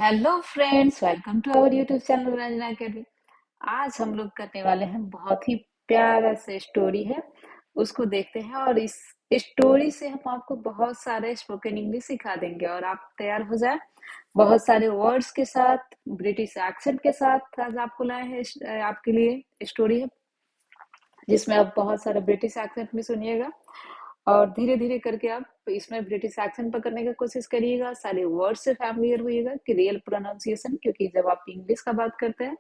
Hello friends, welcome to our YouTube channel Ranjana Academy. आज हम लोग करने वाले हैं बहुत ही प्यारा सा स्टोरी है, उसको देखते हैं। और इस स्टोरी से हम आपको बहुत सारे स्पोकन इंग्लिश सिखा देंगे और आप तैयार हो जाए बहुत सारे वर्ड्स के साथ, ब्रिटिश एक्सेंट के साथ। आज आपको लाए हैं, आपके लिए स्टोरी है जिसमें आप बहुत सारे ब्रिटिश एक्सेंट भी सुनिएगा और धीरे धीरे करके आप इसमें ब्रिटिश एक्सेंट पकड़ने की कोशिश करिएगा। सारे वर्ड से फैमिलियर होइएगा कि रियल प्रोनाउंसिएशन, क्योंकि जब आप इंग्लिश का बात करते हैं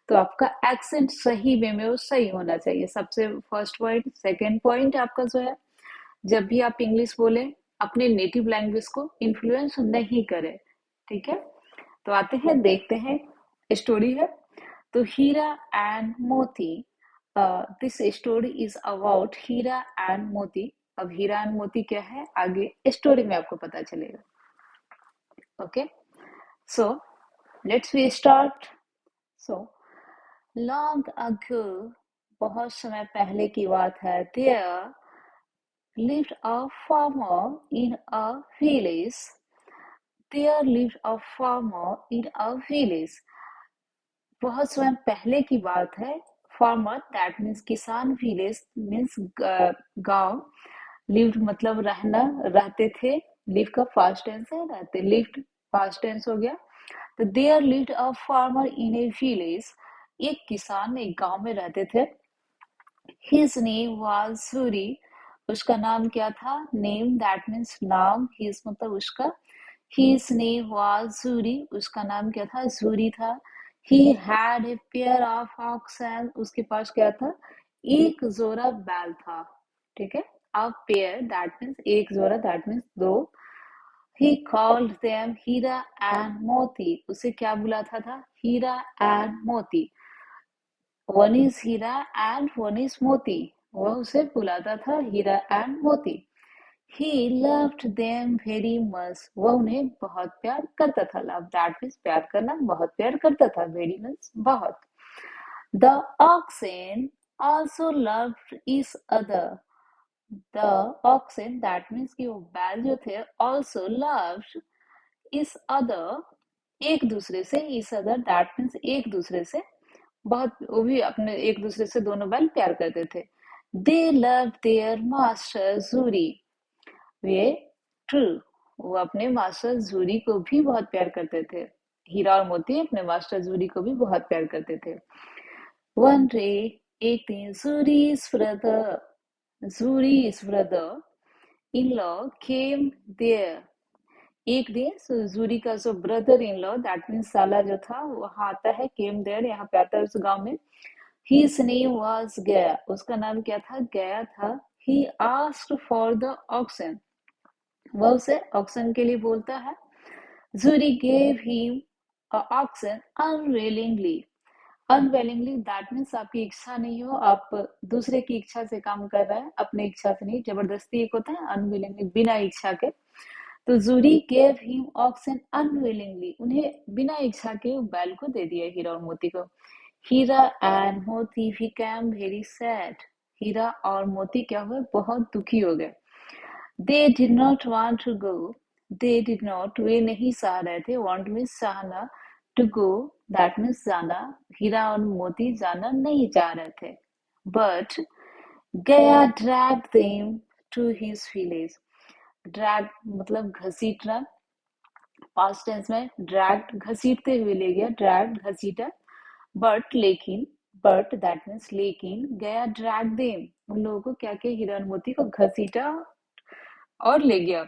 तो आपका एक्सेंट सही वे में वो सही होना चाहिए। सबसे फर्स्ट पॉइंट। सेकेंड पॉइंट आपका जो है, जब भी आप इंग्लिश बोले अपने नेटिव लैंग्वेज को इन्फ्लुएंस नहीं करें। ठीक है, तो आते हैं, देखते हैं। स्टोरी है तो Hira and Moti. This story is about Hira and Moti. अब हीरा एंड मोती क्या है, आगे स्टोरी में आपको पता चलेगा। Okay, so let's we start. So long ago, बहुत समय पहले की बात है, there lived a farmer in a village. There lived a farmer in a village. बहुत समय पहले की बात है। फार्मर दैट मीन्स किसान, विलेज मीन्स गांव। लिव्ड मतलब रहना, रहते थे। लिव का पास्ट टेंस है, रहते। लिव्ड पास्ट टेंस हो गया। तो there lived a farmer in a village. एक किसान एक गांव में रहते थे। His name was Suri. उसका नाम क्या था? नेम दैट मीन्स नाम। हिज मतलब उसका। His name was Zuri. उसका नाम क्या था? जूरी था। He had a pair of oxen. उसके पास क्या था? एक जोड़ा बैल था। ठीक है, a pair that means एक जोड़ा, that means दो। He called them Heera and मोती। उसे क्या बुलाता था? Hira and Moti. One is Hira and one is Moti. वह उसे बुलाता था Hira and Moti. He loved them very much. वह उन्हें बहुत प्यार करता था। लव दैट मीन्स प्यार करना, बहुत प्यार करता था। वेरी मीन्स बहुत। The oxen also loved each other. The oxen that means कि वो बैल जो थे, also loved each other, एक दूसरे से। each other that means एक दूसरे से बहुत, वो भी अपने एक दूसरे से दोनों बैल प्यार करते थे। They loved their master Zuri. Way true, वो अपने मास्टर जूरी को भी बहुत प्यार करते थे। हीरा और मोती अपने मास्टर जूरी को भी बहुत प्यार करते थे। वन डे, एक दिन, जूरी's brother in law came there. एक दिन जूरी का जो brother in law that means साला जो था, वहां आता है। केम देयर यहाँ पे आता है उस गांव में। His name was गया। उसका नाम क्या था? गया था। He asked for the oxen. वह उसे ऑक्सन के लिए बोलता है। Zuri gave him a oxen unwillingly. Unwillingly that means आपकी इच्छा नहीं हो, आप दूसरे की इच्छा से काम कर रहे हैं, अपनी इच्छा से नहीं। जबरदस्ती एक होता है unwillingly, बिना इच्छा के। तो Zuri gave him oxen unwillingly. उन्हें बिना इच्छा के बैल को दे दिया, हीरा और मोती को। हीरा एंड मोती became very sad. हीरा और मोती क्या हुए? बहुत दुखी हो गए। They did not want to go. They did not, वे नहीं चाह रहे थे। Want means चाहना, to go that means जाना। हीरा और मोती जाना नहीं चाह रहे थे। But गया dragged them to his village. Drag मतलब घसीटना। पास्ट टेंस में dragged घसीटते हुए ले गया, dragged घसीटा। But लेकिन, but that means लेकिन, गया dragged them, उन लोगों को क्या किया? हीरा और मोती को घसीटा और ले गया।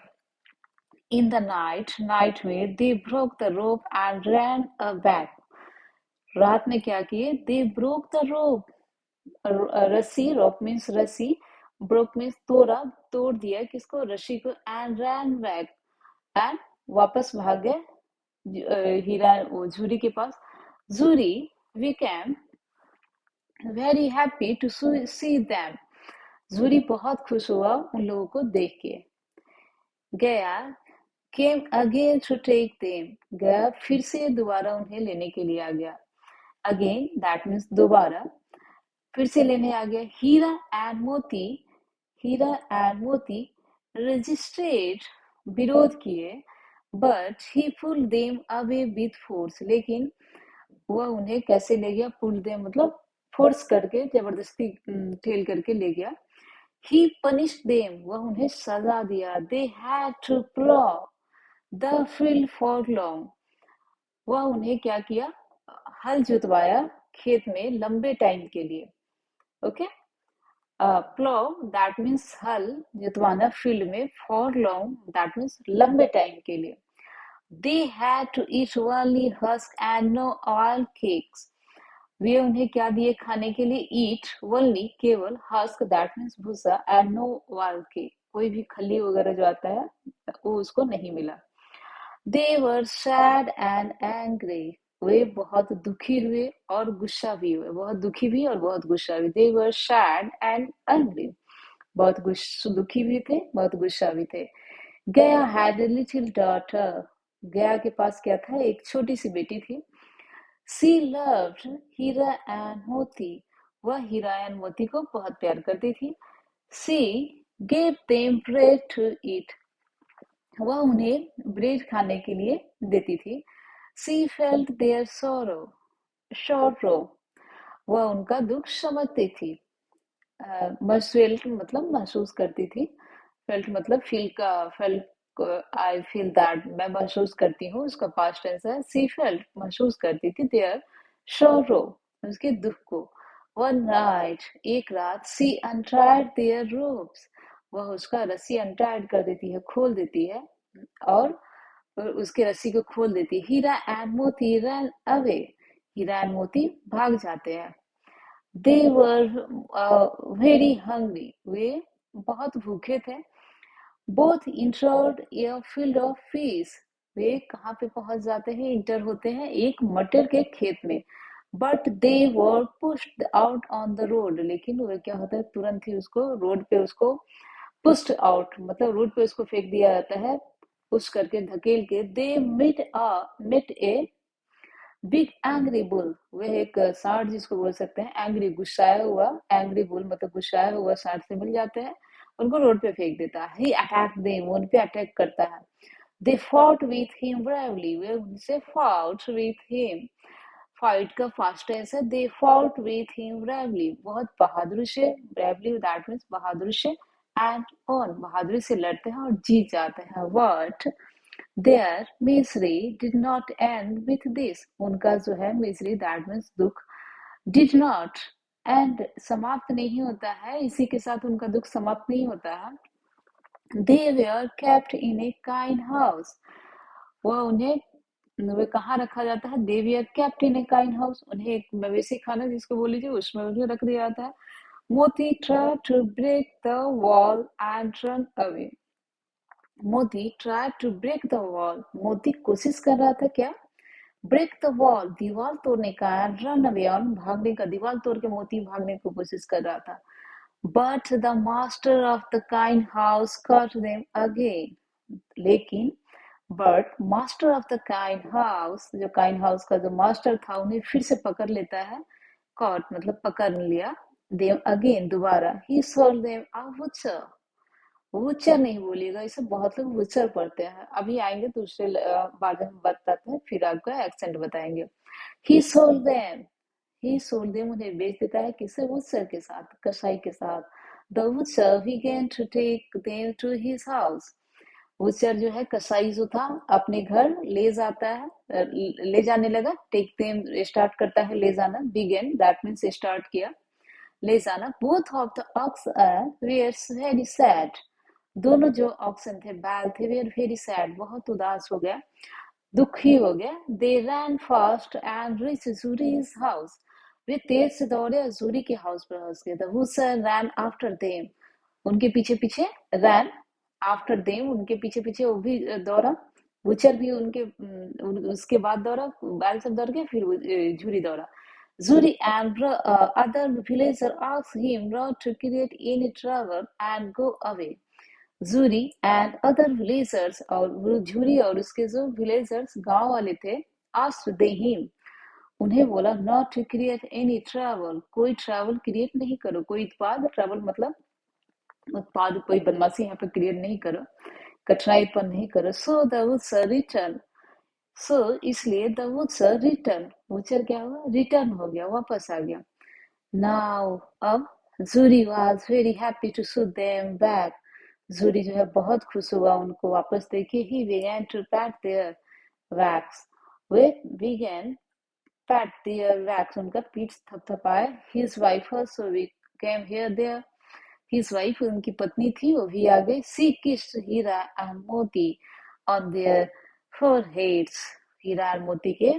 In the night, night में, they broke the rope and ran back. रात में क्या किए? They broke the rope. रस्सी, rope means रस्सी, broke means तोड़ा, तोड़ दिया किसको? रस्सी को। And ran back, and वापस भाग गए हीरा वो झूरी के पास। झूरी became very happy to see them. झूरी बहुत खुश हुआ उन लोगों को देख के। गया came again to take them. गया फिर से दोबारा उन्हें लेने के लिए आ गया। Again that means दोबारा, फिर से लेने आ गया। हीरा एंड मोती रजिस्ट्रेट, विरोध किए। But he pull them away with force, लेकिन वह उन्हें कैसे ले गया? पुल देम मतलब फोर्स करके, जबरदस्ती ठेल करके ले गया। ही पनिश देम, वह उन्हें सजा दिया। They had to plough the field for long, वह उन्हें क्या किया? हल जुतवाया खेत में लंबे टाइम के लिए। ओके, प्लॉ दैट मीन्स हल जुतवाना फील्ड में, फॉर लॉन्ग दैट मीन्स लंबे टाइम के लिए। They had to eat only husk and no oil cakes, वे उन्हें क्या दिए खाने के लिए? ईट ओनली केवल, हस्क दैट मीन्स भूसा, एंड नो ऑयल केक, कोई भी खली वगैरह जो आता है वो उसको नहीं मिला। दे वर सैड एंड एंग्री, वे बहुत दुखी हुए और गुस्सा भी हुए, बहुत दुखी भी और बहुत गुस्सा भी। दे वर सैड एंड एंग्री, बहुत दुखी भी थे, बहुत गुस्सा भी थे। गया हैड ए लिटिल डॉटर, गया के पास क्या था? एक छोटी सी बेटी थी। सी लव्ड हीरा एंड मोती, वह हीरा एंड मोती को बहुत प्यार करती थी। She gave them bread to eat, वह उन्हें ब्रेड खाने के लिए देती थी। सी फेल्ट देयर सोरो, वह उनका दुख समझती थी। फेल्ट मतलब महसूस करती थी, फेल्ट मतलब फील का, फेल्ट आई फील दैट, मैं महसूस करती हूँ, उसका पास्ट टेंस है। सी फेल्ट महसूस करती थी, देयर सोरो उसके दुख को। वन नाइट एक रात, सी अनटाइड देयर रोप्स, वह उसका रस्सी अनटाइड कर देती है, खोल देती है, और उसके रस्सी को खोल देती है। हीरा एंड मोती रन अवे, हीरा एंड मोती भाग जाते हैं। दे वर वेरी हंग्री, वे बहुत भूखे थे। Both entered a field of peace, वे कहाँ पे पहुंच जाते हैं? इंटर होते हैं एक मटर के खेत में। But they were pushed out on the road, लेकिन वे क्या होता है? तुरंत ही उसको रोड पे उसको पुस्ट आउट मतलब रोड पे उसको फेंक दिया जाता है, पुश करके धकेल के। दे मिट ए बिग एंग्री बुल, वह एक सांड जिसको बोल सकते हैं एंग्री, गुस्साया हुआ, एंग्री बुल मतलब गुस्साया हुआ सांड से मिल जाते हैं, उनको रोड पे फेंक देता है। ही अटैक देम, उन पे अटैक करता है। They fought with him bravely, वे उनसे फॉट विथ हिम, फाइट का फास्ट टेंस है। They fought with him bravely, बहुत बहादुरी से, ब्रेवली दैट मीन्स बहादुरी से, एंड ऑन बहादुरी से लड़ते हैं और जीत जाते हैं। But their misery did not end with this, उनका जो है misery that means दुख, did not end समाप्त नहीं होता है, इसी के साथ उनका दुख समाप्त नहीं होता है। they were kept in a kind house, वह उन्हें वे कहाँ रखा जाता है? they were kept in a kind house, उन्हें एक मवेशी खाना जिसको बोल लीजिए उसमें उन्हें रख दिया जाता है। मोती tried to break the wall and run away, Moti try to break the wall, Moti कोशिश कर रहा था क्या? ब्रेक द वॉल, दीवार तोड़ने का, रन अवे और भागने का, दीवार तोड़ के मोती भागने की कोशिश कर रहा था। But the master of the kind house caught them again, लेकिन but master of the kind house, जो काइंड हाउस का जो मास्टर था उन्हें फिर से पकड़ लेता है। कॉट मतलब पकड़ लिया, देम अगेन दोबारा। ही सोल्ड देम अ वुचर, वुचर नहीं बोलिएगा, इसे बहुत लोग वुचर पढ़ते हैं। अभी आएंगे दूसरे बाद में बताते हैं, फिर आपका एक्सेंट बताएंगे। ही सोल्ड देम, ही सोल्ड देम उन्हें बेच देता है, किसे? वुचर के साथ, कसाई के साथ। The butcher began to take them to his house, butcher जो है कसाई जो था अपने घर ले जाता है, ले जाने लगा। टेक देम स्टार्ट करता है ले जाना, बिगेन दैट मीन्स स्टार्ट किया, ले जाना। Both of the ox were very sad, दोनों जो ऑक्सन थे, बैल थे, वेर वेरी सैड बहुत उदास हो गया, दुखी हो गया। They ran fast and reached Jhuri's house, वे तेज से दौड़े और जूरी के हाउस पर पहुंच गए। The hussar ran after them, उनके पीछे पीछे, रैन आफ्टर देम उनके पीछे पीछे वो भी दौड़ा, वुचर भी उनके उसके बाद दौड़ा, बैल सब दौड़ गए, फिर झूरी दौड़ा। Zuri and other villager asked him not to create any trouble and go away. Jhuri and other villagers, और वो झूरी और उसके जो विलेजर्स गांव वाले थे, आस्क्ड दे हिम, उन्हें बोला, not to create any travel, कोई ट्रैवल क्रिएट नहीं करो, कोई उत्पाद, ट्रैवल मतलब उत्पाद, कोई बदमाशी यहाँ पे क्रिएट नहीं करो, कठिनाईपन नहीं करो। सो द वुड्स रिटर्न, सो इसलिए द वुड्स रिटर्न, वुचर क्या हुआ, रिटर्न हो गया, वापस आ गया। नाउ अब Jhuri was very happy to see them back, Jhuri जो है बहुत खुश हुआ उनको वापस देखे। ही began to pat their backs, way began pat their backs, उनका पीठ थपथपाए। his wife also came here there, his wife उनकी पत्नी थी वो भी आ गई। she kissed हीरा and मोती on their foreheads, हीरा और मोती के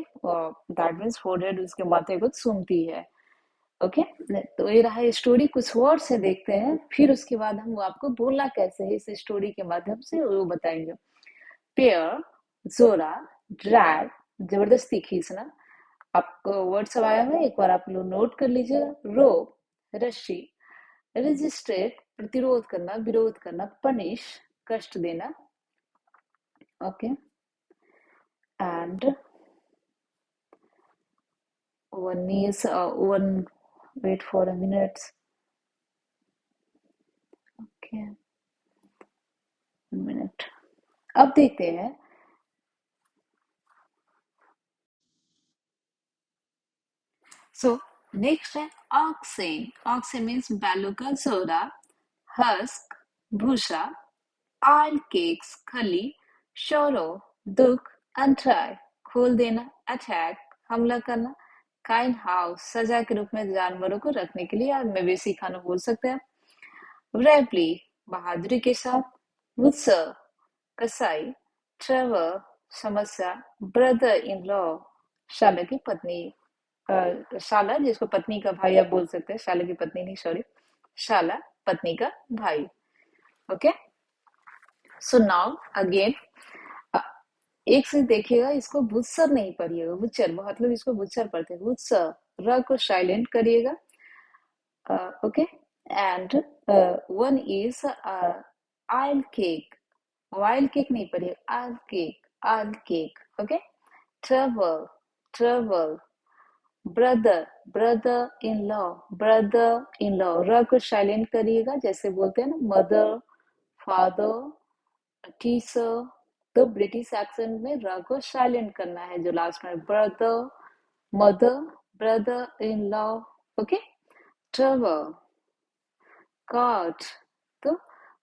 that means forehead, उसके माथे को चूमती है। ओके, तो ये रहा स्टोरी, कुछ वर्ड से देखते हैं, फिर उसके बाद हम आपको बोलना कैसे है इस स्टोरी के माध्यम से वो बताएंगे। पेयर, जोरा, ड्रैग, जबरदस्ती खींचना, आपको वर्ड सब आया है, एक बार आप लोग नोट कर लीजिएगा। रोप, रस्सी, रजिस्ट्रेट, प्रतिरोध करना, विरोध करना, पनिश, कष्ट देना। Okay, and one is one, wait for a minute. Okay, minute, अब देखते हैं। So next है oxen, oxen means बैलों का जोरा, husk भूसा, आयल केक्स खली, शोरो दुख, अनट्राई खोल देना, अटैक हमला करना, काइंड हाउस सजा के रूप में जानवरों को रखने के लिए, आप मवेशी खाना बोल सकते हैं। ब्रेवली बहादुरी के साथ, उत्सव कसाई, ट्रेवर समस्या, ब्रदर इन लॉ शाला की पत्नी, शाला जिसको पत्नी का भाई आप बोल सकते हैं, शाला की पत्नी नहीं, सॉरी, शाला पत्नी का भाई। ओके, सो नाउ अगेन एक से देखिएगा, इसको बुत्सर नहीं पढ़िएगा, बुच्चर, बहुत लोग इसको बुच्चर पढ़ते हैं, बुत्सर, र को साइलेंट करिएगा। Okay, and one is oil cake, wild cake नहीं पढ़िएगा, oil cake, oil cake. Okay, travel, travel, brother, brother in law, brother in law, र को साइलेंट करिएगा, जैसे बोलते हैं ना मदर, फादर, टीचर, तो ब्रिटिश एक्सेंट में र को साइलेंट करना है, जो लास्ट में brother, mother, brother in law. Okay, travel, god, तो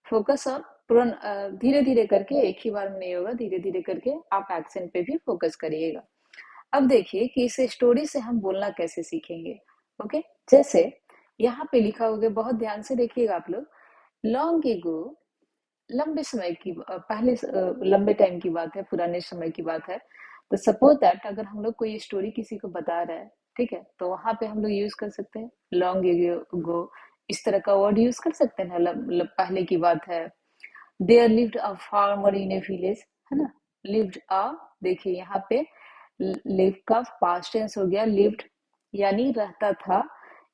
फोकस ऑन धीरे धीरे करके, एक ही बार में नहीं होगा, धीरे धीरे करके आप एक्सेंट पे भी फोकस करिएगा। अब देखिए कि इस स्टोरी से हम बोलना कैसे सीखेंगे। ओके, जैसे यहाँ पे लिखा होगा, बहुत ध्यान से देखिएगा आप लोग। लॉन्ग एगो, लंबे समय की, पहले लंबे टाइम की बात है, पुराने समय की बात है। तो सपोज दैट अगर हम लोग कोई स्टोरी किसी को बता रहा है, ठीक है, तो वहां पे हम लोग यूज कर सकते हैं लॉन्ग एगो, इस तरह का वर्ड यूज कर सकते हैं ना। पहले की बात है, there lived a farmer in a village, है ना। लिव्ड अ, देखिए यहाँ पे लिव का पास्ट टेंस हो गया लिव्ड, यानी रहता था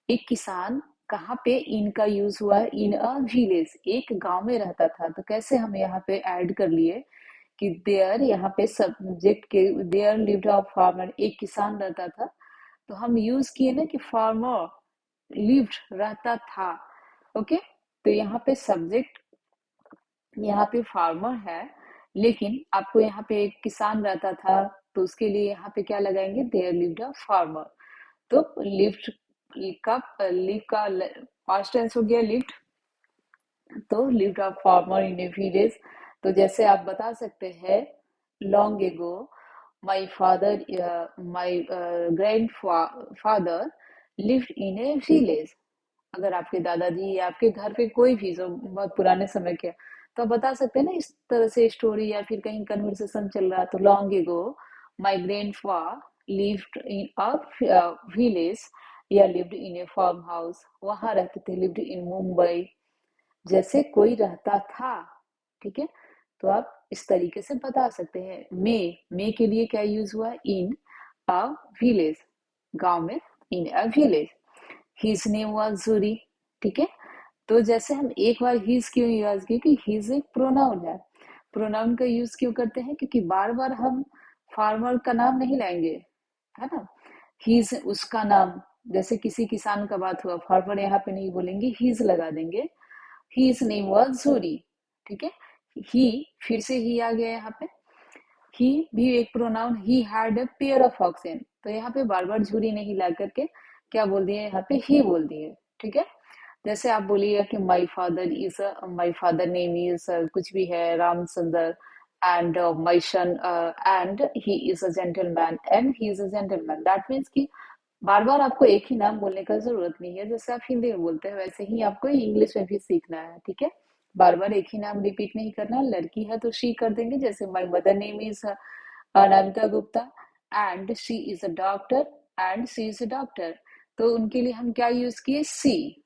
एक किसान, कहाँ पे इन का यूज हुआ है, इन अ विलेज, एक गांव में रहता था। तो कैसे हम यहाँ पे ऐड कर लिए कि देयर, यहाँ पे सब्जेक्ट के देयर लिव्ड अ फार्मर, एक किसान रहता था, तो हम यूज किए ना कि फार्मर लिव्ड रहता था। ओके, तो यहाँ पे सब्जेक्ट, यहाँ पे फार्मर है, लेकिन आपको यहाँ पे एक किसान रहता था, तो उसके लिए यहाँ पे क्या लगाएंगे, देयर लिव्ड अ फार्मर। तो लिव्ड का, लिव का पास्ट टेंस हो गया लिव्ड, तो lived a farmer in a village. तो जैसे आप बता सकते हैं, long ago my father, my grand father lived in a village. अगर आपके दादाजी या आपके घर पे कोई भी जो बहुत पुराने समय के, तो आप बता सकते हैं ना इस तरह से स्टोरी, या फिर कहीं कन्वर्सेशन चल रहा है, तो long ago my grandfather lived in a village, या lived in a farmhouse, वहां रहते थे, लिव्ड इन मुंबई, जैसे कोई रहता था। ठीक है, तो आप इस तरीके से बता सकते हैं। मे के लिए क्या यूज हुआ, इन अ विलेज, गांव में, in a village. His name was Jhuri, ठीक है। तो जैसे हम एक बार हिज क्यों यूज किए, कि हिज एक प्रोनाउन है, प्रोनाउन का यूज क्यों करते हैं, क्योंकि बार बार हम फार्मर का नाम नहीं लाएंगे, है ना। हिज उसका नाम, जैसे किसी किसान का बात हुआ, फार्मर यहाँ पे नहीं बोलेंगे, हिज लगा देंगे। हिज नेम वाज जूरी, ठीक है। ही, फिर से ही आ गया यहाँ पे। ही भी एक pronoun, he had a pair of oxen, तो यहाँ पे बार बार झुरी नहीं ला करके क्या बोल दिए, यहाँ पे ही बोल दिए। ठीक है, जैसे आप बोलिएगा कि माई फादर नेम इज कुछ भी है Ramchandra, and my son, and he is a gentleman, and he is a gentleman, that means कि बार बार आपको एक ही नाम बोलने का जरूरत नहीं है। जैसे आप हिंदी में बोलते हैं वैसे ही आपको इंग्लिश में भी सीखना है। ठीक है, बार बार एक ही नाम रिपीट नहीं करना। लड़की है तो शी कर देंगे, जैसे my mother name is Anamika Gupta, and she is a doctor, and she is a doctor, तो उनके लिए हम क्या यूज किए, सी।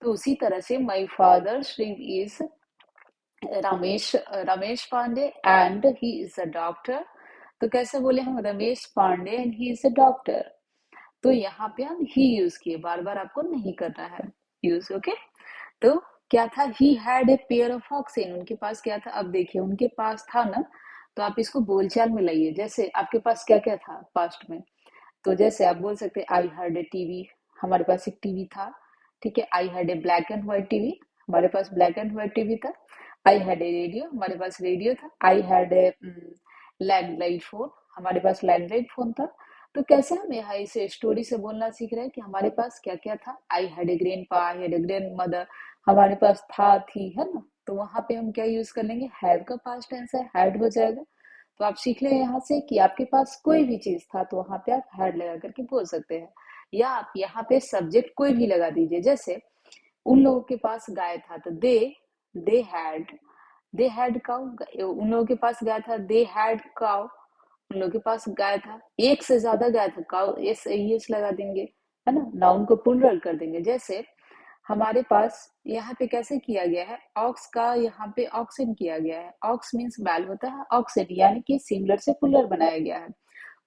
तो उसी तरह से my father name is Ramesh Ramesh Pandey, and he is a doctor, तो कैसे बोले हम, Ramesh Pandey and he is a doctor. तो यहाँ पे हम ही यूज किए, बार बार आपको नहीं करना है यूज। ओके, तो क्या था, he had a pair of oxen, उनके पास क्या था। अब देखिए उनके पास था ना, तो आप इसको बोलचाल में लाइए। जैसे आपके पास क्या क्या था पास्ट में, तो जैसे आप बोल सकते आई हैड ए टीवी, हमारे पास एक टीवी था। ठीक है, आई had A black and white TV, हमारे पास ब्लैक एंड व्हाइट टीवी था। आई हैड ए रेडियो, हमारे पास रेडियो था। I had A landline phone, हमारे पास लैंडलाइन फोन था। तो कैसे हम यहाँ इसे स्टोरी से बोलना सीख रहे हैं कि हमारे पास क्या क्या था। आई हैड ए ग्रैंड पा, आई हैड ए ग्रैंड मदर, हमारे पास था, थी, है ना। तो वहां पे हम क्या यूज कर लेंगे, हैव का पास्ट टेंस है, हैड हो जाएगा। तो आप सीख ले यहाँ से कि आपके पास कोई भी चीज था तो वहां पे आप हैड लगा करके बोल सकते हैं, या आप यहाँ पे सब्जेक्ट कोई भी लगा दीजिए। जैसे उन लोगों के पास गाय था तो दे हैड काउ, उन लोगों के पास गाय था, दे हैड काउ, उन लोगों के पास गाय था। एक से ज्यादा गाय था, काउ एस लगा देंगे, है ना, नाउन को प्लूरल कर देंगे। जैसे हमारे पास यहाँ पे कैसे किया गया है, ऑक्स का यहाँ पे ऑक्सन किया गया है। ऑक्स मीन्स बैल होता है, ऑक्सन यानी कि सिंगुलर से प्लूरल बनाया गया है।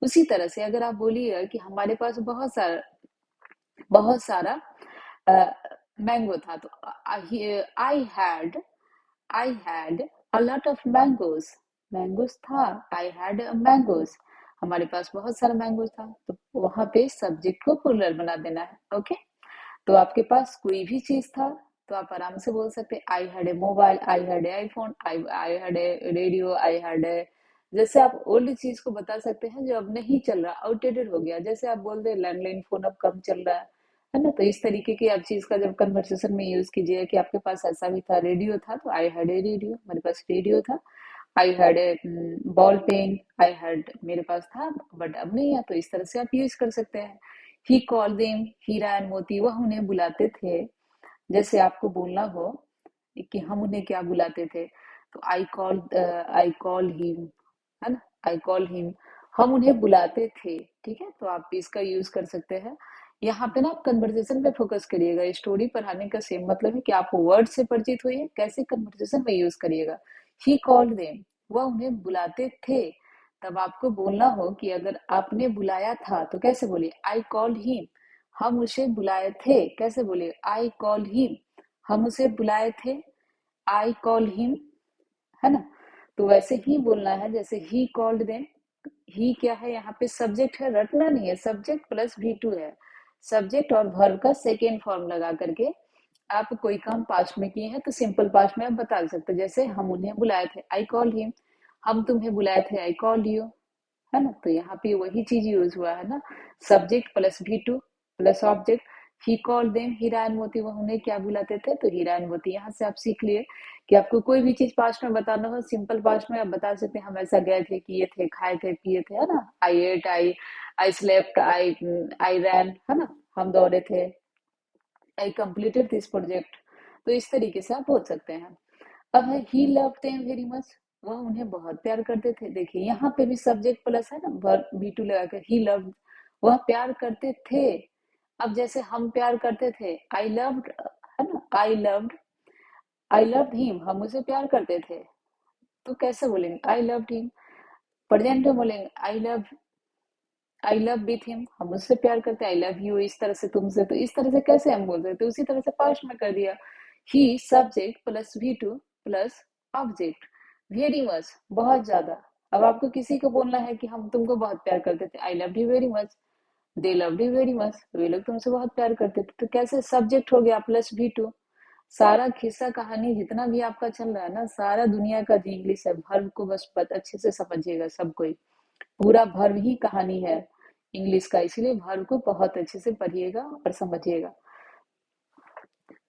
उसी तरह से अगर आप बोलिएगा कि हमारे पास बहुत सारा मैंगो था, तो I had a lot of mangoes, mangoes था, आई हैड मैंगोज, हमारे पास बहुत सारा मैंगोज था। तो वहां पे सब्जेक्ट को प्लूरल बना देना है। ओके, तो आपके पास कोई भी चीज था तो आप आराम से बोल सकते हैं आई had A mobile, I had A iPhone, I had A radio, I had ए। जैसे आप ओल्ड चीज को बता सकते हैं जो अब नहीं चल रहा, आउटडेटेड हो गया। जैसे आप बोल रहे लैंडलाइन फोन अब कम चल रहा है ना। तो इस तरीके की आप चीज का जब कन्वर्सेशन में यूज कीजिए कि आपके पास ऐसा भी था, रेडियो था तो आई हैड ए रेडियो, मेरे पास रेडियो था। I had a ball pen, I had मेरे पास था बट अब नहीं है, तो इस तरह से आप यूज कर सकते हैं। ही call them, Hira and Moti, वह उन्हें बुलाते थे। जैसे आपको बोलना हो कि हम उन्हें क्या बुलाते थे, तो आई कॉल हिम, है ना, आई कॉल हिम, हम उन्हें बुलाते थे। ठीक है, तो आप इसका यूज कर सकते हैं। यहाँ पे ना आप कन्वर्सेशन पे फोकस करिएगा। स्टोरी पढ़ाने का सेम मतलब है कि आप वर्ड से परिचित होइए, कैसे कन्वर्सेशन में यूज करिएगा। ही कॉल्ड देम, वह उन्हें बुलाते थे। तब आपको बोलना हो कि अगर आपने बुलाया था तो कैसे बोलिए, आई कॉल्ड हिम, हम उसे बुलाए थे, कैसे बोलिए, आई कॉल हिम, हम उसे बुलाए थे, आई कॉल हिम, है ना। तो वैसे ही बोलना है जैसे ही कॉल्ड देम। ही क्या है, यहाँ पे सब्जेक्ट है, रटना नहीं है, सब्जेक्ट प्लस V2 है। सब्जेक्ट और वर्ब का सेकेंड फॉर्म लगा करके आप कोई काम पास्ट में किए हैं तो सिंपल पास्ट में आप बता सकते हैं। जैसे हम उन्हें बुलाए थे, आई कॉल हिम, हम तुम्हें बुलाए थे, आई कॉल यू, है ना। तो यहाँ पे वही चीज यूज हुआ है ना, subject plus V2 plus object. He call them Hira and Moti, वह उन्हें क्या बुलाते थे, तो हीरा एंड मोती। यहाँ से आप सीख लिए कि आपको कोई भी चीज पास्ट में बताना हो, सिंपल पास्ट में आप बता सकते हैं, हम ऐसा गए थे, किए थे, खाए थे, पिए थे, है ना। आई एट, आई स्लेप्ट, आई रैन, है ना, हम दौड़े थे, आई कंप्लीटेड दिस प्रोजेक्ट। तो इस तरीके से आप बोल सकते हैं। अब है he loved them very much, वह उन्हें बहुत प्यार करते थे। देखिए यहाँ पे भी सब्जेक्ट प्लस है ना, वर्ब V2 लगाकर, ही लव्ड, वह प्यार करते थे। अब जैसे हम प्यार करते थे, आई लव्ड, है ना, आई लव्ड हिम, हम उसे प्यार करते थे। तो कैसे बोलेंगे, आई लव्ड हिम। प्रेजेंट में बोलेंगे आई लव विथ हिम, हम उससे प्यार करते हैं, आई लव यू, इस तरह से तुमसे। तो इस तरह से कैसे हम बोल सकते, उसी तरह से पास्ट में कर दिया। He subject plus V2 plus object, very much, बहुत ज्यादा। अब आपको किसी को बोलना है कि हम तुमको बहुत प्यार करते थे, I love you very much, they love you very much, वे लोग तुमसे बहुत प्यार करते थे। तो कैसे, सब्जेक्ट हो गया प्लस V2, सारा किस्सा कहानी जितना भी आपका चल रहा है ना, सारा दुनिया का जी इंग्लिश है। वर्ब को बस अच्छे से समझिएगा सब कोई। पूरा वर्ब ही कहानी है इंग्लिश का, इसलिए वर्ब को बहुत अच्छे से पढ़िएगा और समझिएगा।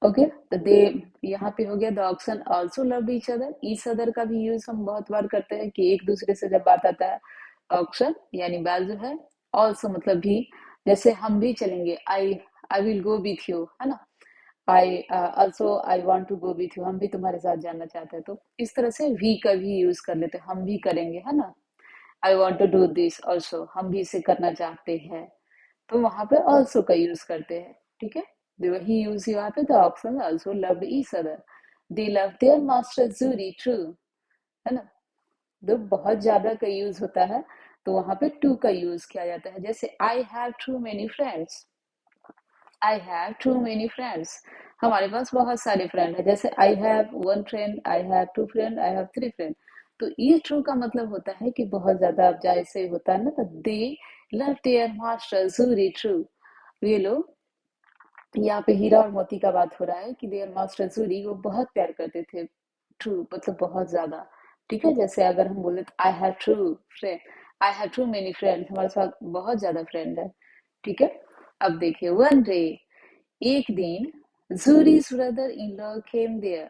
ओके, तो दे, यहाँ पे हो गया the oxen also loved each other. Each other का भी यूज हम बहुत बार करते हैं कि एक दूसरे से जब बात आता है। ऑक्सन यानी बैल जो है, ऑल्सो मतलब भी, जैसे हम भी चलेंगे, I will go with you, है ना। I also I want to go with you, हम भी तुम्हारे साथ जाना चाहते हैं। तो इस तरह से वी का भी यूज कर लेते हैं, हम भी करेंगे, है ना। I want to do this also, हम भी इसे करना चाहते हैं, तो वहां पे ऑल्सो का यूज करते हैं। ठीक है, वही यूज यहाँ पे, the option also loved each other, they love their master Jhuri true, है ना। तो बहुत ज्यादा का यूज होता है, तो वहां पे टू का यूज किया जाता है। जैसे I have too many friends, I have too many friends, हमारे पास बहुत सारे फ्रेंड है। जैसे I have one friend, I have two friend, I have three friend. तो ये ट्रू का मतलब होता है कि बहुत ज्यादा, अब जैसे होता है ना, तो they love their master Jhuri true, ये लोग, यहाँ पे हीरा और मोती का बात हो रहा है कि देयर मास्टर जूरी वो बहुत प्यार करते थे, ट्रू मतलब बहुत ज्यादा। ठीक है, जैसे अगर हम बोले I have true friend, I have too many friends, हमारे साथ बहुत ज्यादा फ्रेंड है। ठीक है, अब देखिए, वन डे, एक दिन, Jhuri's brother in law came there,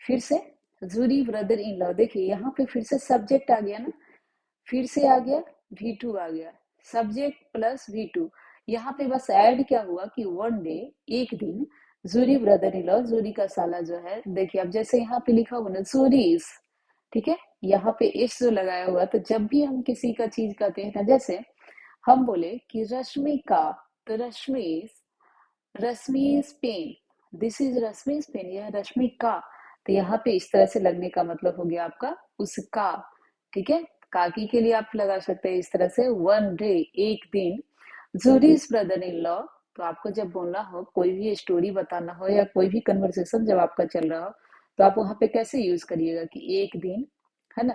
फिर से जूरी ब्रदर इन लॉ, देखिए यहाँ पे फिर से सब्जेक्ट आ गया ना, फिर से आ गया, V2 आ गया, सब्जेक्ट प्लस V2। यहाँ पे बस ऐड क्या हुआ कि वन डे, एक दिन, Jhuri brother in law, Jhuri का साला जो है, देखिए अब जैसे यहाँ पे लिखा हुआ ना जूरीज, ठीक है, यहाँ पे इस जो लगाया हुआ, तो जब भी हम किसी का चीज कहते हैं ना, जैसे हम बोले कि रश्मि का, तो रश्मि, रश्मि's पेन, दिस इज रश्मि's पेन, यह रश्मि का, तो यहाँ पे इस तरह से लगने का मतलब हो गया आपका उसका। ठीक है, काकी के लिए आप लगा सकते हैं इस तरह से, वन डे, एक दिन, जूरीज ब्रदर इन लॉ। तो आपको जब बोलना हो, कोई भी स्टोरी बताना हो या कोई भी कन्वर्सेशन जब आपका चल रहा हो, तो आप वहां पे कैसे यूज करिएगा कि एक दिन, है ना।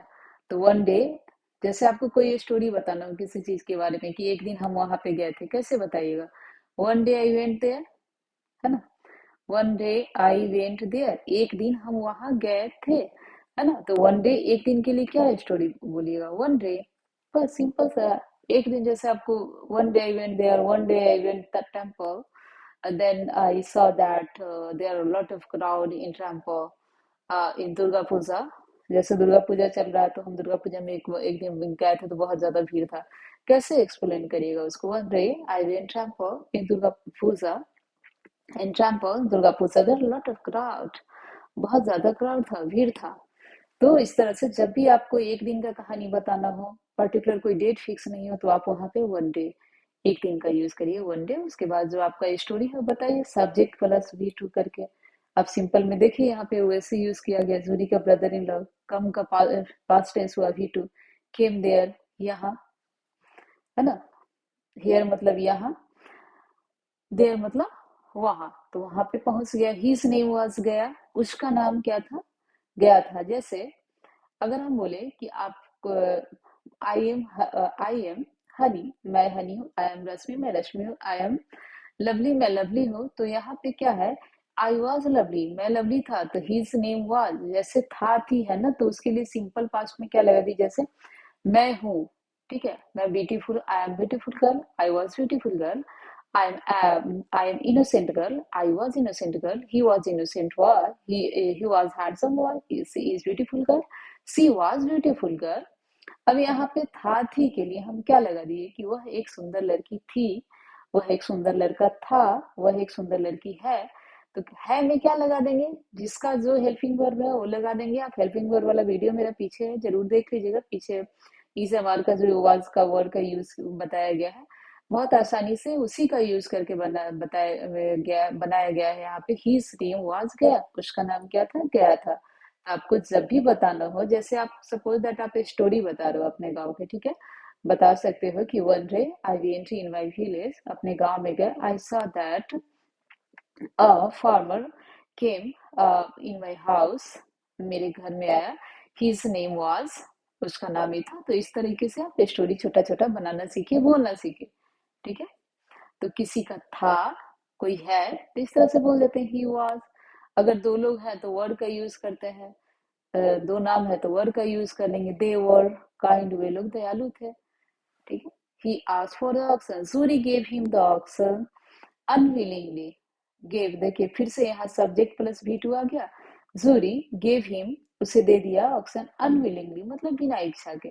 तो वन डे, जैसे आपको कोई स्टोरी बताना हो किसी चीज के बारे में कि एक दिन हम वहां पे गए थे, कैसे बताइएगा, one day I went there, है ना। One day I went there, एक दिन हम वहां गए थे, है ना। तो वन डे, एक दिन के लिए क्या स्टोरी बोलिएगा, वन डे, बस सिंपल सा। एक दिन, जैसे आपको, one day I went there, one day I went the temple, then I saw that there are a lot of crowd in temple in Durga Puja. जैसे दुर्गा पूजा चल रहा है, तो हम दुर्गा पूजा में एक दिन गए थे, तो बहुत ज्यादा भीड़ था। कैसे एक्सप्लेन करिएगा उसको, one day I went temple in Durga Puja, in temple Durga Puja, there lot of crowd, बहुत ज्यादा क्राउड था, भीड़ था। तो इस तरह से जब भी आपको एक दिन का कहानी बताना हो, पर्टिकुलर कोई डेट फिक्स नहीं हो, तो आप वहां पे वन डे, एक दिन का यूज करिए, वन डे। उसके बाद जो आपका स्टोरी है बताइए, सब्जेक्ट प्लस V2 करके। अब सिंपल में देखिए, यहाँ पे वैसे यूज किया गया, जूरी का ब्रदर इन लॉ, कम का पास्ट टेंस हुआ V2, केम देयर, यहाँ, है ना। हियर मतलब यहाँ, देयर मतलब वहां, तो वहां पे पहुंच गया। हिज नेम वाज गया, उसका नाम क्या था, गया था। जैसे अगर हम बोले कि आप, आई एम हनी, मैं हनी हूँ, आई एम रश्मि, मैं रश्मि हूँ, आई एम लवली, मैं लवली हूँ, तो यहाँ पे क्या है, आई वॉज लवली, मैं लवली था, तो हिज नेम वाज, जैसे था थी, है ना, तो उसके लिए सिंपल पास्ट में क्या लगा दी, जैसे मैं हूँ, ठीक है, मैं beautiful, I am beautiful girl, I was beautiful girl, I am innocent girl. I was innocent girl. He was innocent boy. He was handsome boy. She is beautiful girl. She was beautiful girl. अब यहाँ पे था थी के लिए हम क्या लगा दिए कि वह एक सुंदर लड़की थी, वह एक सुंदर लड़का था, वह एक सुंदर लड़की है। तो है में क्या लगा देंगे, जिसका जो हेल्पिंग वर्ब है वो लगा देंगे। आप हेल्पिंग वर्ब वाला वीडियो मेरा पीछे है, जरूर देख लीजिएगा, पीछे इस हमार का जो वाज का वर्ड का यूज बताया गया है, बहुत आसानी से उसी का यूज करके बनाया गया है। यहाँ पे हिज नेम वाज गया, उसका नाम क्या था, गया था। आपको जब भी बताना हो, जैसे आप सपोज दैट आप स्टोरी बता रहे हो अपने गांव के, ठीक है, बता सकते हो कि one day I went in my village, अपने गांव में गए, I saw that a farmer came in my house, मेरे घर में आया, हिज नेम वाज, उसका नाम ही था। तो इस तरीके से आप स्टोरी छोटा छोटा बनाना सीखिए, बोलना सीखिए। ठीक है, तो किसी का था, कोई है, तो इस तरह से बोल देते हैं ही वाज। अगर दो लोग हैं तो वर का यूज करते हैं, दो नाम है तो वर का यूज करेंगे। दे वर काइंड, वे लोग दयालु थे, ठीक है। He asked for the oxen. Zuri gave him the oxen unwillingly. Gave, देखिए फिर से यहाँ सब्जेक्ट प्लस भी टू आ गया। जूरी गेव हिम, उसे दे दिया ऑक्सन अनविलिंगली, मतलब बिना इच्छा के,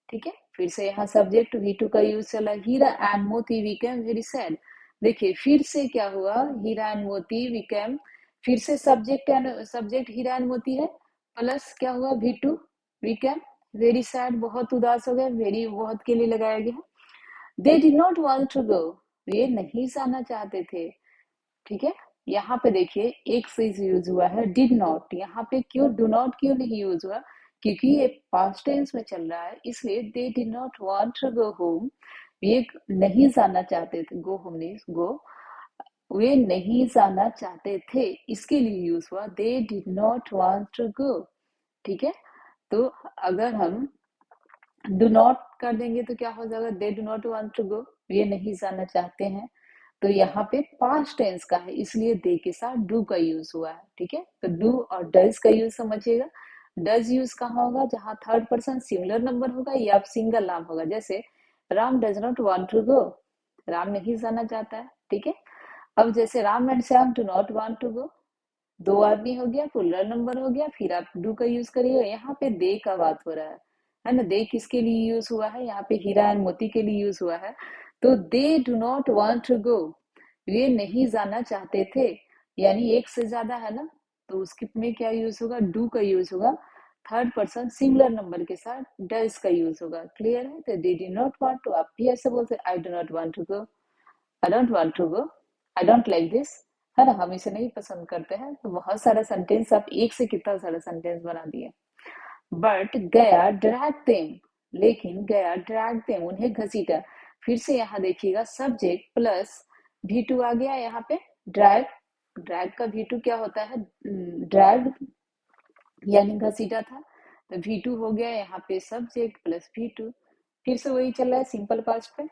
ठीक है। फिर से यहाँ सब्जेक्ट वी टू का यूज चला। हीरा एंड मोती बिकेम वेरी सैड। देखिए फिर से क्या हुआ, हीरा एंड मोती बिकेम, फिर से सब्जेक्ट हीरा एंड मोती है, प्लस क्या हुआ V two, became very sad, बहुत उदास हो गए, वेरी बहुत के लिए लगाया गया। They did not want to go, ये नहीं जाना चाहते थे, ठीक है। यहाँ पे देखिए एक चीज यूज हुआ है डिड नॉट, यहाँ पे क्यों डू नॉट क्यों नहीं यूज हुआ, क्योंकि ये पास्ट टेंस में चल रहा है, इसलिए they did not want to go home, ये नहीं जाना चाहते थे, गो होम नहीं गो, वे नहीं जाना चाहते थे, इसके लिए यूज हुआ they did not want to go, ठीक है। तो अगर हम डू नॉट कर देंगे तो क्या हो जाएगा, they do not want to go, ये नहीं जाना चाहते हैं। तो यहाँ पे पास्ट टेंस का है, इसलिए दे के साथ डू का यूज हुआ है, ठीक है। तो डू और डज का यूज समझिएगा। डज यूज कहाँ होगा, जहां थर्ड पर्सन सिंगुलर नंबर होगा या सिंगल नाम होगा, जैसे Ram does not want to go, Ram नहीं जाना चाहता है, ठीक है। अब जैसे Ram and Shyam do not want to go, दो आदमी हो गया, प्लुरल नंबर हो गया, फिर आप डू का यूज करिए। यहाँ पे दे का बात हो रहा है ना। दे किसके लिए यूज हुआ है, यहाँ पे हीरा एंड मोती के लिए यूज हुआ है। तो they do not want to go, ये नहीं जाना चाहते थे, यानी एक से ज्यादा है ना, तो उसके में क्या यूज होगा, डू का यूज होगा, थर्ड पर्सन सिंगुलर नंबर के साथ डज का यूज होगा। क्लियर है। तो they do not want to, आप भी ऐसे बोलते I do not want to go, I don't want to go, I don't like this, है ना, हम इसे नहीं पसंद करते हैं। तो बहुत सारा सेंटेंस, आप एक से कितना सारा सेंटेंस बना दिए। बट गया ड्रैग देम, लेकिन गया ड्रैग देम, उन्हें घसीटा। फिर से यहाँ देखिएगा सब्जेक्ट प्लस भी टू आ गया यहाँ पे, ड्रैग, ड्रैग का भी टू क्या होता है, ड्रैग यानी घसीटा था, तो भी टू हो गया यहाँ पे सब्जेक्ट प्लस भी टू, फिर से वही चल रहा है सिंपल पास्ट पे।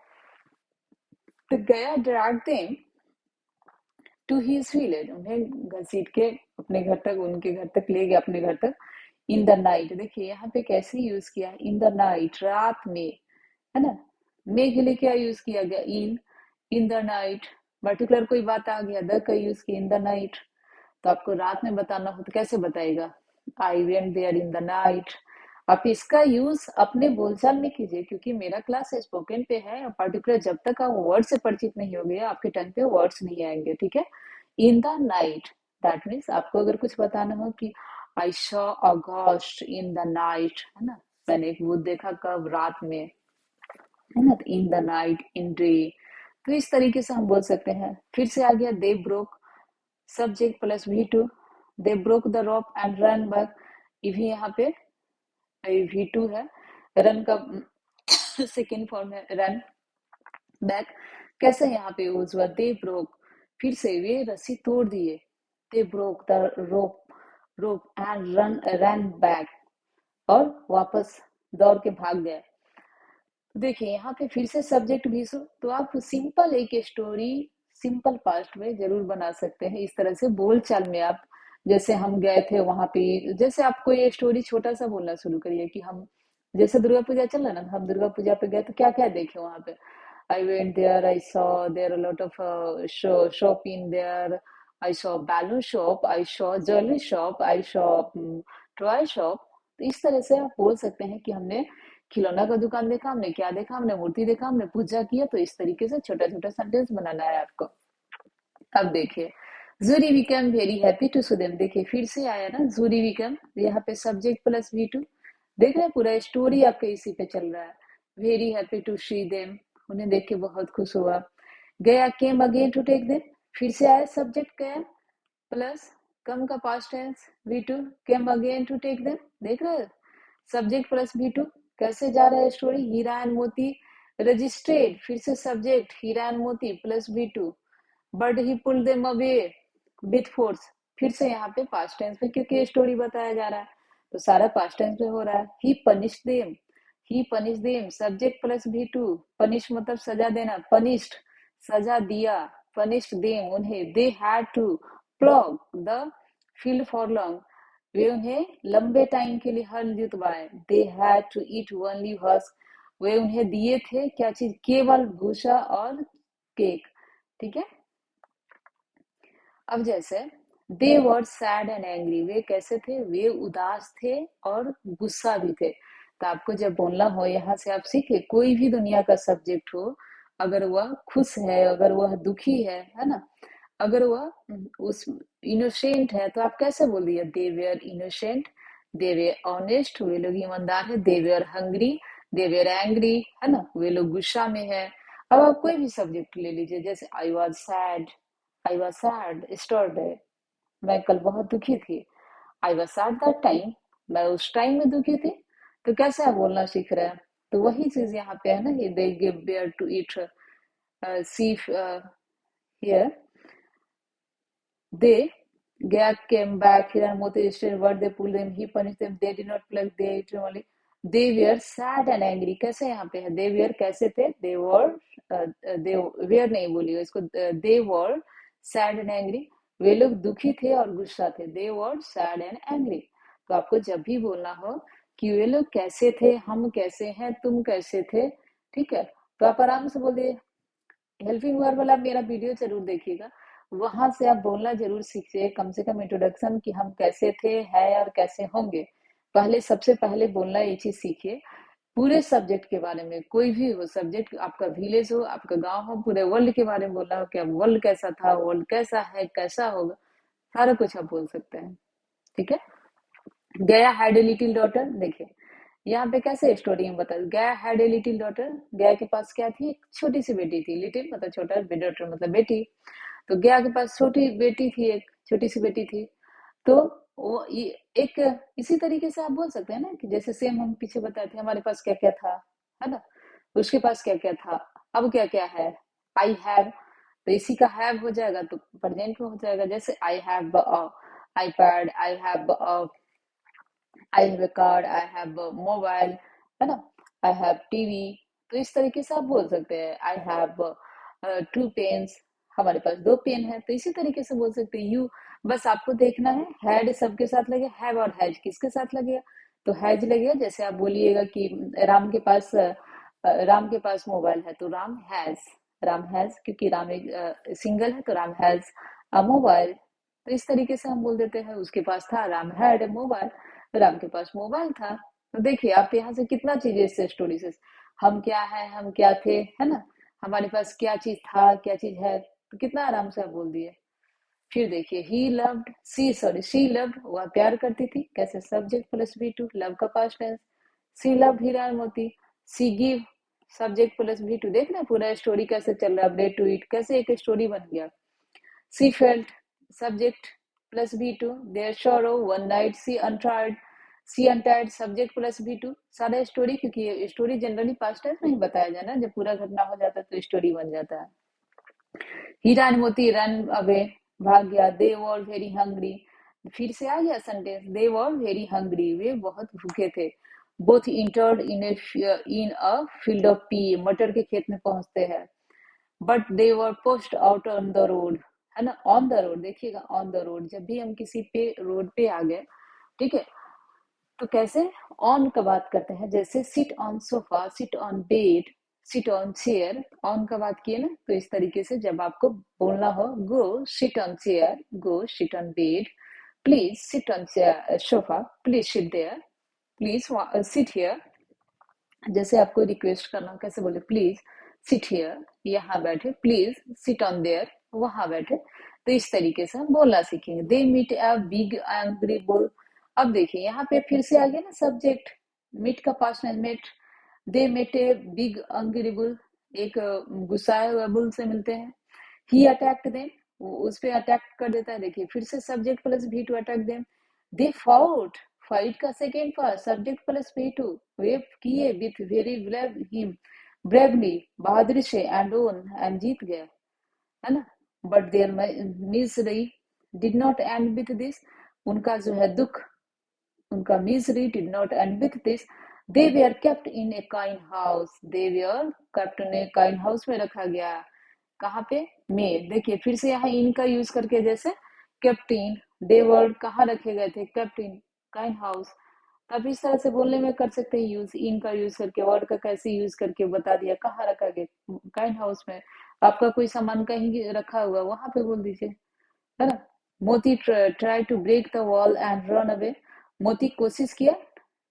तो Gaya drag them to his village, उन्हें घसीट के अपने घर तक, उनके घर तक ले गया, अपने घर तक। इन द नाइट, देखिए यहाँ पे कैसे यूज किया है, इन द नाइट, रात में, है ना। मे के लिए क्या यूज किया गया, इन द नाइट, पर्टिकुलर कोई बात आ गया, द का यूज किया इन द नाइट। तो आपको रात में बताना हो तो कैसे बताएगा, I went there in the night. आप इसका यूज अपने बोलचाल में कीजिए, क्योंकि मेरा क्लास स्पोकन पे है, पर्टिकुलर जब तक आप वर्ड से परिचित नहीं होंगे आपके टंग पे वर्ड्स नहीं आएंगे, ठीक है। इन द नाइट, दैट मीन्स आपको अगर कुछ बताना हो कि I saw a ghost in the night, है ना, मैंने एक भूत देखा कब, रात में, है ना। इन द नाइट, इन डे, तो इस तरीके से हम बोल सकते हैं। फिर से आ गया they broke, subject plus V two, they broke the rope and run back, ये भी यहाँ पे वी टू है, रन का सेकेंड फॉर्म है रन बैक। कैसे यहाँ पे यूज हुआ, दे ब्रोक, फिर से वे रस्सी तोड़ दिए, दे broke the rope, rope and run back, और वापस दौड़ के भाग गए। देखिए यहाँ पे फिर से सब्जेक्ट भी सो, तो आप सिंपल एक स्टोरी सिंपल पास्ट में जरूर बना सकते हैं, इस तरह से बोल चाल में आप, जैसे हम गए थे वहां पे, जैसे आपको ये स्टोरी छोटा सा बोलना शुरू करिए कि हम, जैसे दुर्गा पूजा चल रहा ना, हम दुर्गा पूजा पे गए तो क्या क्या देखे वहां पे, I went there, I saw there a lot of shop in there, I saw balloon shop, I saw jewellery shop, I saw toy shop. तो इस तरह से आप बोल सकते हैं कि हमने खिलौना का दुकान देखा, हमने क्या देखा, हमने मूर्ति देखा, हमने पूजा किया। तो इस तरीके से छोटा छोटा सेंटेंस बनाना है आपको। अब देखिए Jhuri become very happy to see them, देखिए फिर से आया ना जूरी बिकम, यहाँ पे सब्जेक्ट प्लस वी टू, देख रहे हैं पूरा स्टोरी आपके इसी पे चल रहा है। Very happy to see them, उन्हें देख के बहुत खुश हुआ। Gaya came again to take them, फिर से आया सब्जेक्ट गया प्लस कम का past tense V two, came again to take them, देख रहे हो सब्जेक्ट प्लस बी टू, कैसे जा रहा है story, Hira and Moti registered, फिर से subject Hira and Moti plus B two, but he pull them away with force, फिर से यहाँ पे पास्ट टेंस में, क्योंकि ये स्टोरी बताया जा रहा है तो सारा पास्ट टेंस में हो रहा है। He punish them, subject plus V two, punish मतलब सजा देना, पनिश्ड सजा दिया, पनिश्ड देम उन्हें, they had to plough the field for long, वे उन्हें लंबे टाइम के लिए हल जुतवाए। They had to eat only husk, वे उन्हें दिए थे क्या चीज, केवल भूसा और केक। ठीक है। अब जैसे दे वर सैड एंड एंग्री, वे कैसे थे, वे उदास थे और गुस्सा भी थे। तो आपको जब बोलना हो, यहाँ से आप सीखे कोई भी दुनिया का सब्जेक्ट हो, अगर वह खुश है, अगर वह दुखी है ना, अगर वह उस इनोसेंट है, तो आप कैसे बोल दिए, they were innocent, they were honest, वे लोग ईमानदार है, they were hungry, they were angry, है ना, वे लोग गुस्सा में है। अब आप कोई भी सब्जेक्ट ले लीजिए, जैसे I was sad, I was sad yesterday, मैं कल बहुत दुखी थी। I was sad that time, मैं उस टाइम में दुखी थी। तो कैसे आप बोलना सीख रहे हैं। तो वही चीज यहाँ पे है ना, ये they give bear to eat see here, they Gag came back here and Moti stated what they pulled them, he punished them, they did not plug, they ate only. They were sad and angry, कैसे यहाँ पे है, they were कैसे थे, they were नहीं बोलिए इसको, they were sad and angry, वे लोग दुखी थे और गुस्सा थे, they were sad and angry। तो आपको जब भी बोलना हो कि वे लोग कैसे थे, हम कैसे हैं, तुम कैसे थे, ठीक है, तो आप आराम से बोल दिए। हेल्पिंग वर्ब वाला मेरा वीडियो जरूर देखिएगा, वहां से आप बोलना जरूर सीखिए, कम से कम इंट्रोडक्शन कि हम कैसे थे, है और कैसे होंगे। पहले सबसे पहले बोलना ये चीज सीखिए। पूरे सब्जेक्ट के बारे में, कोई भी हो सब्जेक्ट, आपका विलेज हो, आपका गांव हो, पूरे वर्ल्ड के बारे में बोलना हो, क्या वर्ल्ड कैसा था, वर्ल्ड कैसा है, कैसा होगा, सारा कुछ आप बोल सकते हैं। ठीक है। गया हैड ए लिटिल डॉटर, देखिए यहाँ पे कैसे स्टोरी में बता, गया हैड ए लिटिल डॉटर, गया के पास क्या थी, एक छोटी सी बेटी थी, लिटिल मतलब छोटा, डॉटर मतलब बेटी। तो गया के पास छोटी बेटी थी, एक छोटी सी बेटी थी। तो वो एक इसी तरीके से आप बोल सकते हैं ना, कि जैसे सेम हम पीछे बताए थे, हमारे पास क्या क्या था, है ना, उसके पास क्या क्या था, अब क्या क्या है, आई हैव, तो इसी का हैव हो जाएगा तो प्रेजेंट में हो जाएगा, जैसे I have iPad, I have a car, I have mobile, है ना, आई हैव टीवी। तो इस तरीके से आप बोल सकते हैं, आई हैव टू पेन्स, हमारे पास दो पेन है, तो इसी तरीके से बोल सकते हैं यू। बस आपको देखना है हैड सबके साथ लगे, हैव और हैज किसके साथ लगेगा, तो हैज लगेगा। जैसे आप बोलिएगा कि राम के पास राम के पास मोबाइल है, तो राम हैज, क्योंकि राम एक सिंगल है, तो राम हैज अ मोबाइल। तो इस तरीके से हम बोल देते हैं, उसके पास था, राम हैड मोबाइल, राम के पास मोबाइल था। तो देखिए आप यहाँ से कितना चीजें इससे स्टोरी से, हम क्या है, हम क्या थे, है ना, हमारे पास क्या चीज था, क्या चीज है, तो कितना आराम से आप बोल दिए। फिर देखिए ही लव्ड शी लव्ड, वह प्यार करती थी, कैसे, subject plus B two, love का past tense, she loved Hira और Moti, she give, subject plus B two. देखना पूरा स्टोरी कैसे चल रहा है, अपडेट टू इट, कैसे एक स्टोरी बन गया। सी felt, subject plus B2, their sorrow, one night she untied, subject plus B2, सारा स्टोरी, क्योंकि स्टोरी जनरली पास्ट टेंस में ही बताया जाए ना, जब पूरा घटना हो जाता है तो स्टोरी बन जाता है। हीरा एंड मोती रन अवे, भाग गया, दे वर वेरी हंग्री, फिर से आ गया sentence, they were very hungry, वे बहुत भूखे थे। Both entered in a field of pea, मटर के खेत में पहुंचते हैं। But they were pushed out on the road, है ना, ऑन द रोड, देखिएगा ऑन द रोड, जब भी हम किसी पे रोड पे आ गए, ठीक है, तो कैसे ऑन का बात करते हैं, जैसे seat on sofa, seat on bed, seat on chair, on का बात किए ना, तो इस तरीके से जब आपको बोलना हो, go sit on chair, go sit on bed, please sit on sofa, please sit there, please sit here, जैसे आपको रिक्वेस्ट करना, कैसे बोले, प्लीज सिट हियर, यहाँ बैठे, प्लीज सिट ऑन देयर, वहां बैठे। तो इस तरीके से हम बोलना सीखेंगे। They meet a big angry bull, अब देखिए यहाँ पे फिर से आ गया ना सब्जेक्ट, मीट का पास्ट में met, they met a big angry bull, एक गुस्साए हुए बुल से मिलते हैं। ही अटैक्ट देम, उस पे अटैक कर देता है, देखिए फिर से subject plus V two attack them. They fought, fight का second first, subject plus V two, वे किए with very brave him, bravely, बहादुरी से, एंड ओन, एंड जीत गया, है ना। But their misery did not end with this, उनका जो है दुख, उनका misery did not end with this. They were kept in a kind house, they were kept in a kind house में रखा गया, कहाँ पे, में, देखिए फिर से यहाँ इन का यूज करके, जैसे केप्ट इन, दे वर्ड कहाँ रखे गए थे, केप्ट इन काइंड हाउस। तो आप इस तरह से बोलने में कर सकते हैं यूज, इन का यूज करके, वर्ड का कैसे यूज करके बता दिया कहाँ रखा गया, काइंड हाउस में। आपका कोई सामान कहीं रखा हुआ वहां पे बोल दीजिए, है ना। Moti try to break the wall and run away. Moti कोशिश किया,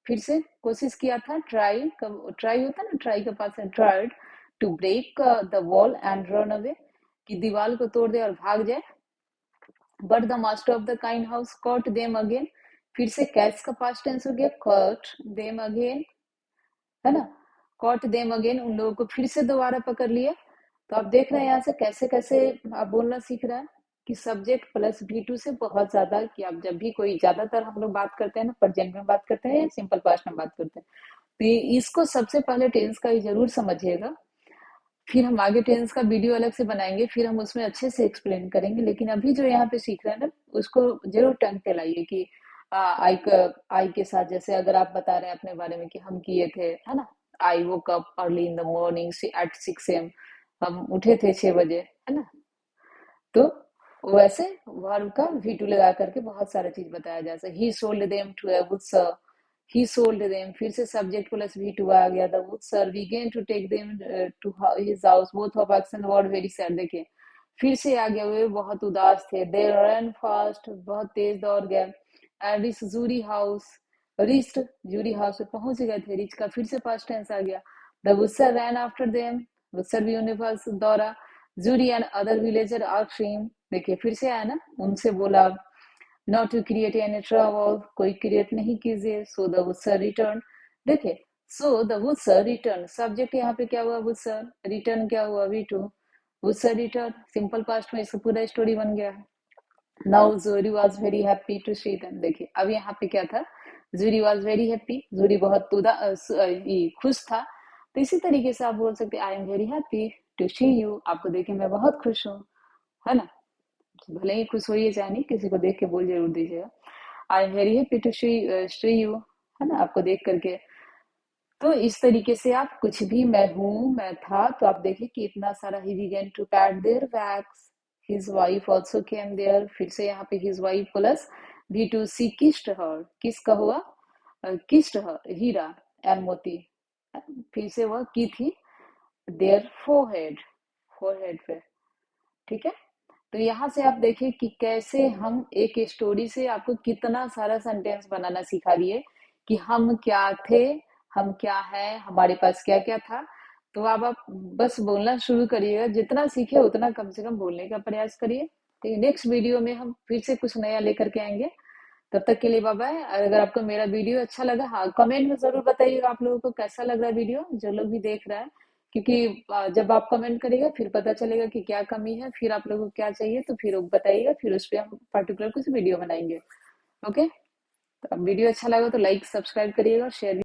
फिर से कोशिश किया था, ट्राई, ट्राई होता है ना, ट्राई के पास है, tried to break the wall and run away, कि दीवार को तोड़ दे और भाग जाए। But the master of the kind house caught them again, फिर से कैच का पास्ट टेंस हो गया, कॉट देम अगेन, है ना। कॉट देम अगेन, उन लोगों को फिर से दोबारा पकड़ लिया। तो आप देख रहे हैं यहाँ से कैसे कैसे आप बोलना सीख रहा है कि सब्जेक्ट प्लस V2 से बहुत ज्यादा, कि आप जब भी कोई, ज्यादातर हम लोग बात करते हैं ना प्रेजेंट में बात करते हैं या सिंपल पास्ट में बात करते हैं, तो इसको सबसे पहले टेंस का ही जरूर समझिएगा। फिर हम आगे टेंस का वीडियो अलग से बनाएंगे, फिर हम उसमें अच्छे से एक्सप्लेन करेंगे। लेकिन अभी जो यहाँ पे सीख रहे हैं ना, उसको जरूर टंग पे लाइए कि आई के साथ, जैसे अगर आप बता रहे हैं अपने बारे में कि हम किए थे, है ना, I woke up early in the morning at 6 AM, हम उठे थे 6 बजे, है ना। तो वैसे वर्ब का V2 लगा करके बहुत सारा चीज बताया जा सकता है। He sold them to a woodcutter, he sold them, फिर से सब्जेक्ट प्लस V2 आ गया, the woodcutter began to take them to his house, both of action word very sad. देखिए फिर से आ गया, वे बहुत उदास थे, दे रन फास्ट, बहुत तेज दौड़ गए, and reach Jhuri house, reach Jhuri house पे पहुंच गए थे, रिच का फिर से पास्ट टेंस आ गया, the woodcutter ran after them, woodcutter भी उन्हें पास दौड़ा, Jhuri and other villager are फ्रीम, देखिए फिर से आया ना, उनसे बोला, not to create any trouble, कोई क्रिएट नहीं कीजिए, सो द वुडसर रिटर्न। देखिए so the woodcutter return, subject यहाँ पे क्या हुआ, वुडसर, रिटर्न क्या हुआ, V2, वुडसर रिटर्न, सिंपल पास्ट में इसका पूरा स्टोरी बन गया। Now Jhuri was very happy to see them, देखिए अब यहाँ पे क्या था, Jhuri was very happy, Jhuri बहुत खुश था। तो इसी तरीके से आप बोल सकते I am very happy to see you, आपको देखे मैं बहुत खुश हूँ, है ना। भले ही खुश होइए चाहे नहीं, किसी को देख के बोल जरूर दीजिएगा, I am very happy to see you, है ना, आपको देख करके। तो इस तरीके से आप कुछ भी, मैं हूँ, मैं था, तो आप देखिए कि इतना सारा, he began to pat their bags, his wife also came there, फिर से यहाँ पे his wife plus V2, she kissed her, किसका हुआ, किस्ड हर, हीरा एंड मोती, फिर से वह की थी, देयर फोरहेड, फोरहेड पे, ठीक है। तो यहाँ से आप देखिए कि कैसे हम एक स्टोरी से आपको कितना सारा सेंटेंस बनाना सिखा दिए, कि हम क्या थे, हम क्या है, हमारे पास क्या क्या था। तो अब आप बस बोलना शुरू करिएगा, जितना सीखे उतना कम से कम बोलने का प्रयास करिए। तो नेक्स्ट वीडियो में हम फिर से कुछ नया लेकर के आएंगे। तब तक के लिए बाय बाय। अगर आपको मेरा वीडियो अच्छा लगा, हाँ कमेंट में जरूर बताइएगा आप लोगों को कैसा लग रहा है वीडियो, जो लोग भी देख रहा है। क्योंकि जब आप कमेंट करेगा फिर पता चलेगा कि क्या कमी है, फिर आप लोगों को क्या चाहिए, तो फिर बताइएगा, फिर उस पर हम पर्टिकुलर कुछ वीडियो बनाएंगे। ओके, तो अब वीडियो अच्छा लगा तो लाइक सब्सक्राइब करिएगा, शेयर